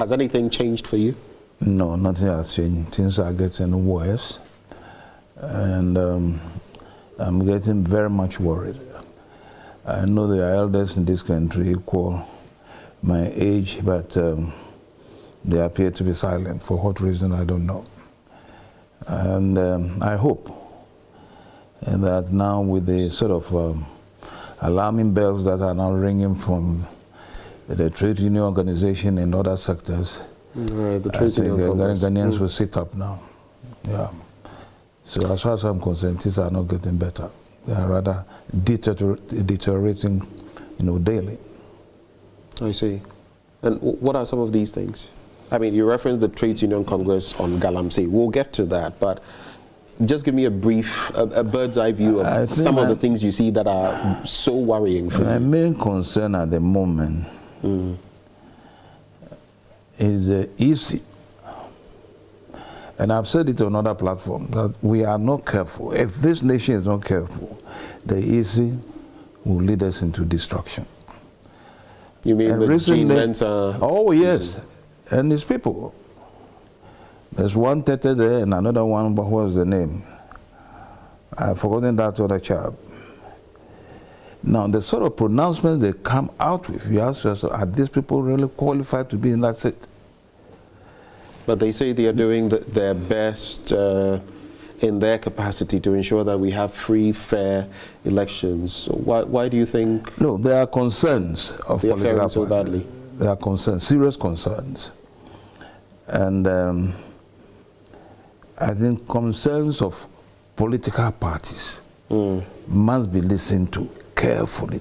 Has anything changed for you? No, nothing has changed. Things are getting worse, and I'm getting very much worried. I know the elders in this country equal my age, but they appear to be silent. For what reason, I don't know. And I hope that now with the sort of alarming bells that are now ringing from the trade union organization and other sectors, the trade union Ghanaians will sit up now. Yeah. So as far as I'm concerned, things are not getting better. They are rather deteriorating, daily. I see. And what are some of these things? I mean, you referenced the Trade Union Congress on Galamsey. We'll get to that, but just give me a brief, a bird's eye view of some of the things you see that are so worrying for you. My main concern at the moment is the EC. And I've said it on other platforms, that we are not careful. If this nation is not careful, the EC will lead us into destruction. You mean the Gene Mensa? Oh, yes. And his people. There's one Tete there and another one, but what was the name? I've forgotten that other chap. Now, the sort of pronouncements they come out with, you ask yourself, are these people really qualified to be in that seat? But they say they are doing their best in their capacity to ensure that we have free, fair elections. So why do you think? No, there are concerns of they are faring so badly. There are concerns, serious concerns. And I think concerns of political parties must be listened to carefully.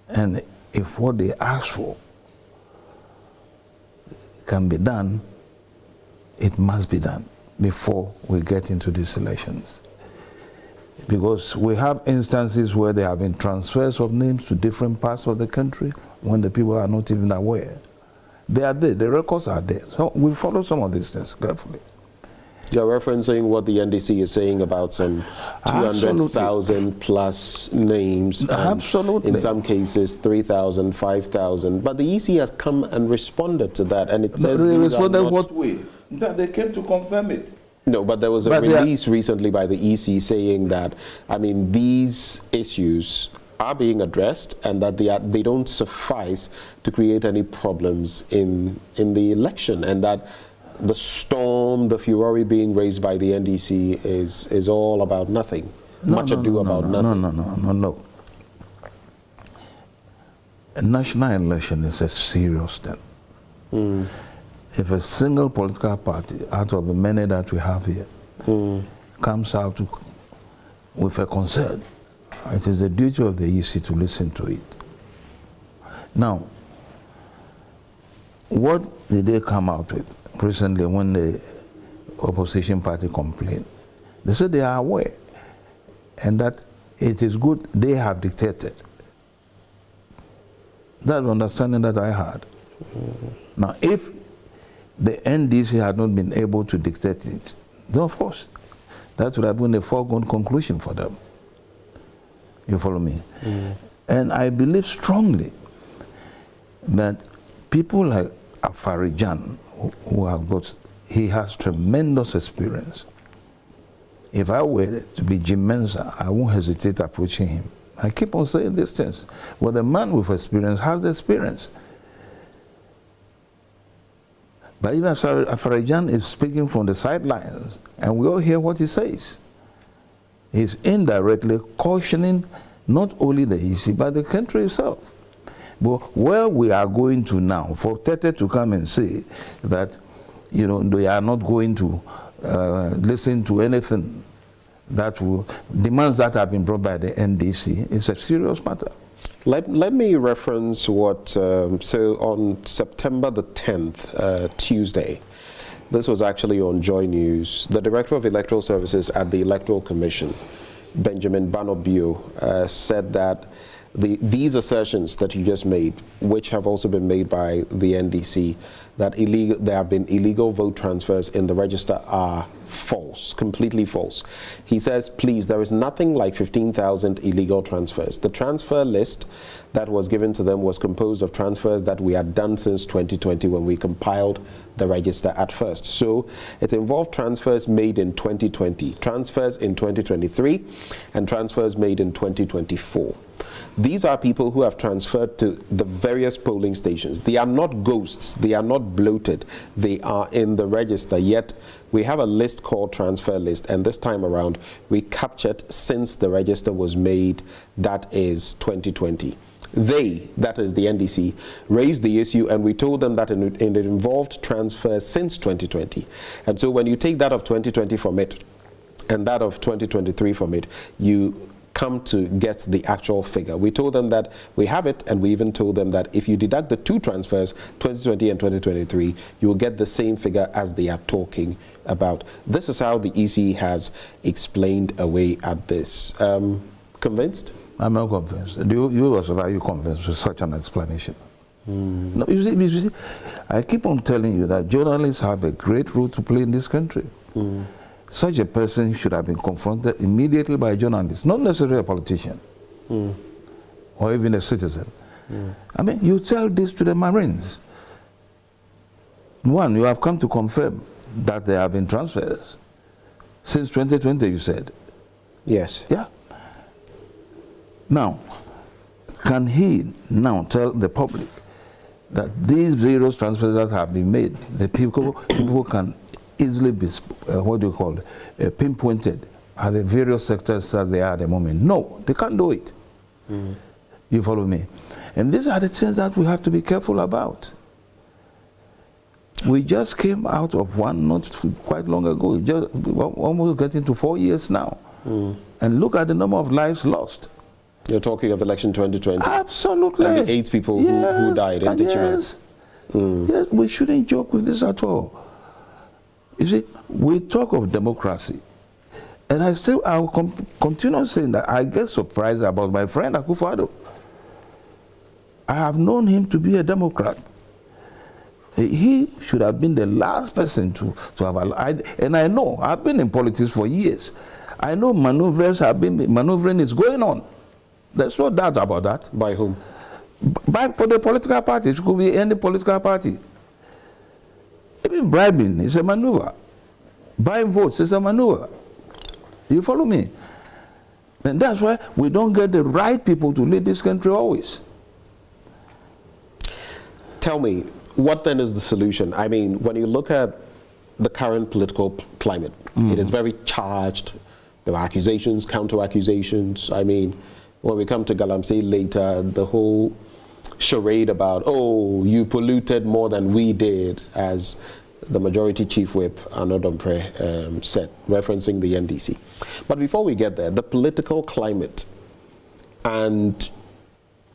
And if what they ask for can be done, it must be done before we get into these elections. Because we have instances where there have been transfers of names to different parts of the country when the people are not even aware. They are there, the records are there. So we follow some of these things carefully. You're referencing what the NDC is saying about some 200,000 plus names. Absolutely. In some cases, 3,000, 5,000. But the EC has come and responded to that, and it says they responded what way? That they came to confirm it. No, but there was a release recently by the EC saying that, I mean, these issues are being addressed and that they don't suffice to create any problems in the election, and that the storm, the furore being raised by the NDC is all about nothing. Much ado about nothing. No. A national election is a serious thing. If a single political party out of the many that we have here comes out with a concern, it is the duty of the EC to listen to it. Now, what did they come out with recently when the opposition party complained? They said they are aware and that it is good they have dictated. That's the understanding that I had. Now, if the NDC had not been able to dictate it, then of course, that would have been a foregone conclusion for them. You follow me? And I believe strongly that people like Afarijan, he has tremendous experience. If I were to be Jim Mensa, I won't hesitate approaching him. I keep on saying these things. Well, the man with experience has the experience. But even Afarijan is speaking from the sidelines, and we all hear what he says. He's indirectly cautioning not only the EC, but the country itself. But where we are going to now, for Tete to come and say that, they are not going to listen to anything that will, demands that have been brought by the NDC, is a serious matter. Let me reference what, so on September the 10th, Tuesday, this was actually on Joy News, the Director of Electoral Services at the Electoral Commission, Benjamin Banobio, said that these assertions that you just made, which have also been made by the NDC, that there have been illegal vote transfers in the register, are false, completely false. He says, please, there is nothing like 15,000 illegal transfers. The transfer list that was given to them was composed of transfers that we had done since 2020 when we compiled the register at first. So it involved transfers made in 2020, transfers in 2023, and transfers made in 2024. These are people who have transferred to the various polling stations. They are not ghosts. They are not bloated. They are in the register. Yet we have a list called transfer list, and this time around we captured since the register was made, that is 2020. They, that is the NDC, raised the issue, and we told them that it involved transfers since 2020. And so when you take that of 2020 from it and that of 2023 from it, you come to get the actual figure. We told them that we have it, and we even told them that if you deduct the two transfers, 2020 and 2023, you will get the same figure as they are talking about. This is how the EC has explained away at this. Convinced? I'm not convinced. Are you convinced with such an explanation? No, you see, I keep on telling you that journalists have a great role to play in this country. Such a person should have been confronted immediately by a journalist, not necessarily a politician or even a citizen. I mean, you tell this to the Marines. One, you have come to confirm that there have been transfers. Since 2020, you said. Yes. Yeah. Now, can he now tell the public that these various transfers that have been made, the people can easily be, pinpointed at the various sectors that they are at the moment? No, they can't do it. You follow me? And these are the things that we have to be careful about. We just came out of one not quite long ago, just almost getting to 4 years now. And look at the number of lives lost. You're talking of election 2020? Absolutely. And the 8 people who died in Yes, we shouldn't joke with this at all. You see, we talk of democracy, and I'll continue saying that I get surprised about my friend Akufo-Addo. I have known him to be a Democrat. He should have been the last person to have allied, and I know, I've been in politics for years. I know maneuvering is going on. There's no doubt about that. By whom? For the political parties. It could be any political party. Even bribing is a maneuver. Buying votes is a maneuver. You follow me? And that's why we don't get the right people to lead this country always. Tell me, what then is the solution? I mean, when you look at the current political climate, it is very charged. There are accusations, counter-accusations. I mean, when we come to Galamsey later, the whole charade about, oh, you polluted more than we did, as the majority chief whip, Anodompre, said, referencing the NDC. But before we get there, the political climate and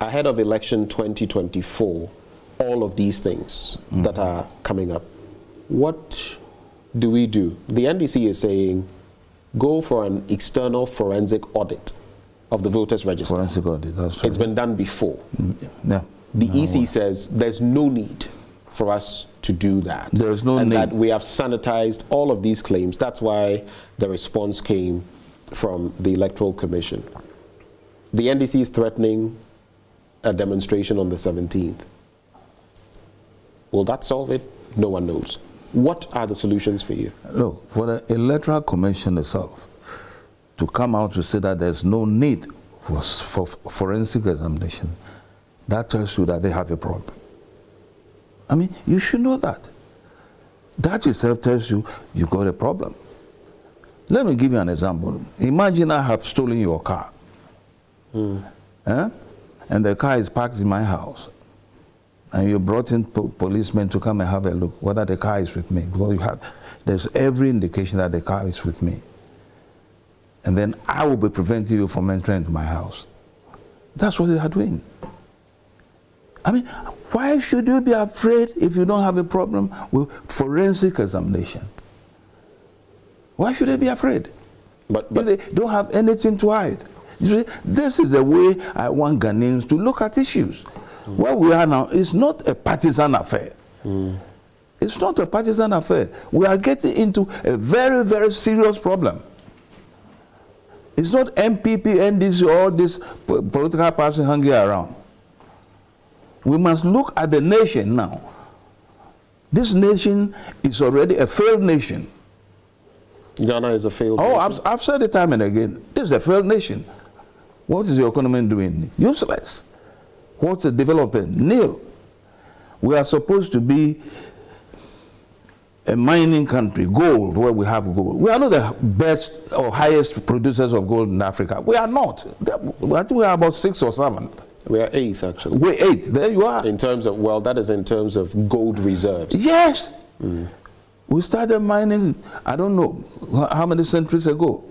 ahead of election 2024, all of these things that are coming up, what do we do? The NDC is saying, go for an external forensic audit of the voters register. Forensic audit, that's right. It's been done before. Yeah. The EC says there's no need for us to do that. There's no need. And that we have sanitized all of these claims. That's why the response came from the Electoral Commission. The NDC is threatening a demonstration on the 17th. Will that solve it? No one knows. What are the solutions for you? Look, for the Electoral Commission itself to come out to say that there's no need for forensic examination, that tells you that they have a problem. I mean, you should know that. That itself tells you you've got a problem. Let me give you an example. Imagine I have stolen your car. And the car is parked in my house. And you brought in policemen to come and have a look whether the car is with me. Because there's every indication that the car is with me. And then I will be preventing you from entering into my house. That's what they are doing. I mean, why should you be afraid if you don't have a problem with forensic examination? Why should they be afraid? But if they don't have anything to hide. You see, this is the way I want Ghanaians to look at issues. Where we are now is not a partisan affair. It's not a partisan affair. We are getting into a very, very serious problem. It's not MPP, NDC, all this political party hanging around. We must look at the nation now. This nation is already a failed nation. Ghana is a failed nation. I've said it time and again. This is a failed nation. What is the economy doing? Useless. What's the development? Nil. We are supposed to be a mining country, gold, where we have gold. We are not the best or highest producers of gold in Africa. We are not. I think we are about 6th or 7th. We are 8th, actually. We're 8th. There you are. In terms of, well, that is in terms of gold reserves. Yes. We started mining, I don't know how many centuries ago.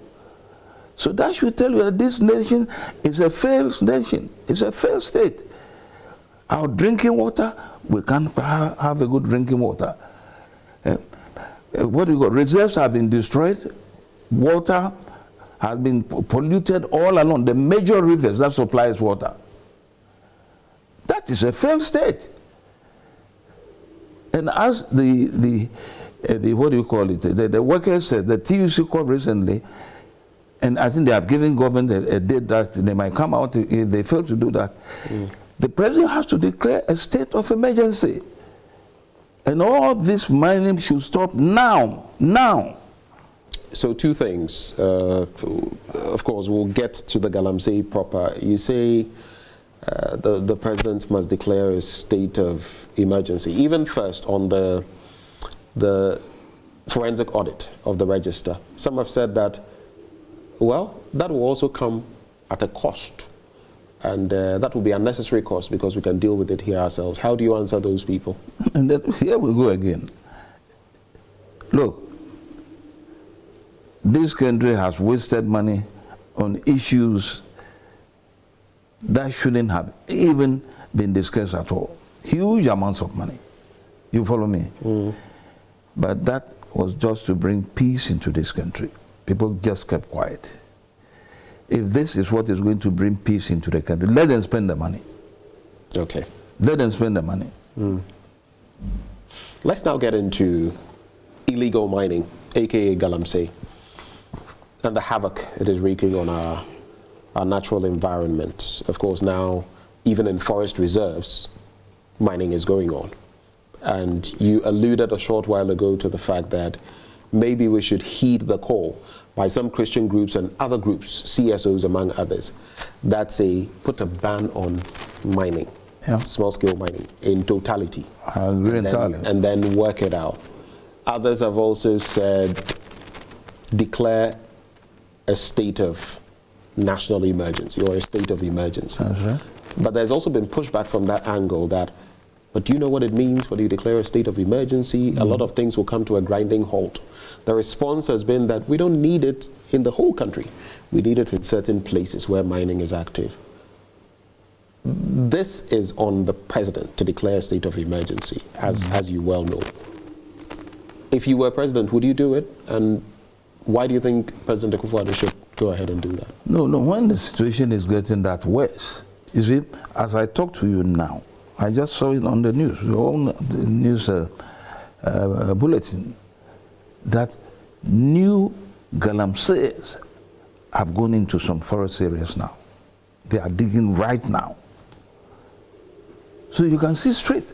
So that should tell you that this nation is a failed nation. It's a failed state. Our drinking water, we can't have a good drinking water. What do you got? Reserves have been destroyed. Water has been polluted all along. The major rivers that supplies water. That is a failed state. And as the what do you call it? The workers said, the TUC called recently, and I think they have given government a date that they might come out if they fail to do that. The president has to declare a state of emergency. And all this mining should stop now. Now. So 2 things. Of course, we'll get to the Galamsey proper. You say the president must declare a state of emergency. Even first on the forensic audit of the register. Some have said that, well, that will also come at a cost. And that will be a necessary cost because we can deal with it here ourselves. How do you answer those people? And here we go again. Look, this country has wasted money on issues that shouldn't have even been discussed at all. Huge amounts of money. You follow me? But that was just to bring peace into this country. People just kept quiet. If this is what is going to bring peace into the country, let them spend the money. Okay. Let them spend the money. Let's now get into illegal mining, aka Galamsey, and the havoc it is wreaking on our natural environment. Of course, now, even in forest reserves, mining is going on. And you alluded a short while ago to the fact that maybe we should heed the call by some Christian groups and other groups, CSOs among others, that say put a ban on mining, small-scale mining, in totality. I agree entirely. And then work it out. Others have also said declare a state of national emergency or a state of emergency. That's right. But there's also been pushback from that angle that, but do you know what it means when you declare a state of emergency? A lot of things will come to a grinding halt. The response has been that we don't need it in the whole country. We need it in certain places where mining is active. This is on the president to declare a state of emergency, as you well know. If you were president, would you do it? And why do you think President Akufo-Addo should go ahead and do that? No, when the situation is getting that worse, you see, as I talk to you now, I just saw it on the news, the news bulletin, that new galamseys have gone into some forest areas now. They are digging right now. So you can see straight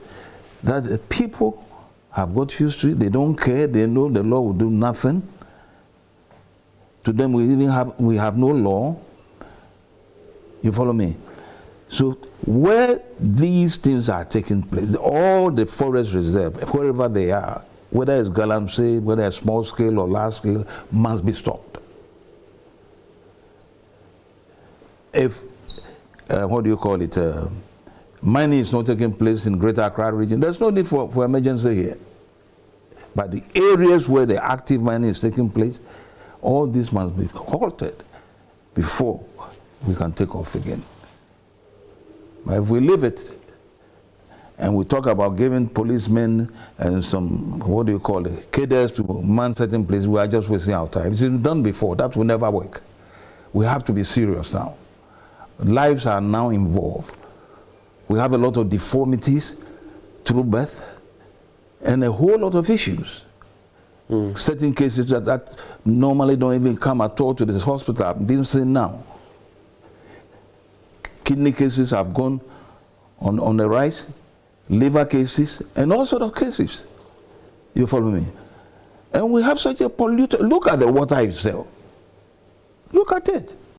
that the people have got used to it. They don't care. They know the law will do nothing. To them, we have no law. You follow me? So where these things are taking place, all the forest reserve, wherever they are, whether it's Galamsey, whether it's small scale or large scale, must be stopped. If, what do you call it, mining is not taking place in Greater Accra region, there's no need for emergency here. But the areas where the active mining is taking place, all this must be halted before we can take off again. But if we leave it, and we talk about giving policemen and some, what do you call it, cadres to man certain places, we are just wasting our time. It's been done before. That will never work. We have to be serious now. Lives are now involved. We have a lot of deformities through birth and a whole lot of issues. Certain cases that normally don't even come at all to this hospital, I'm being seen now. Kidney cases have gone on the rise, liver cases, and all sorts of cases. You follow me? And we have such a polluted, look at the water itself. Look at it.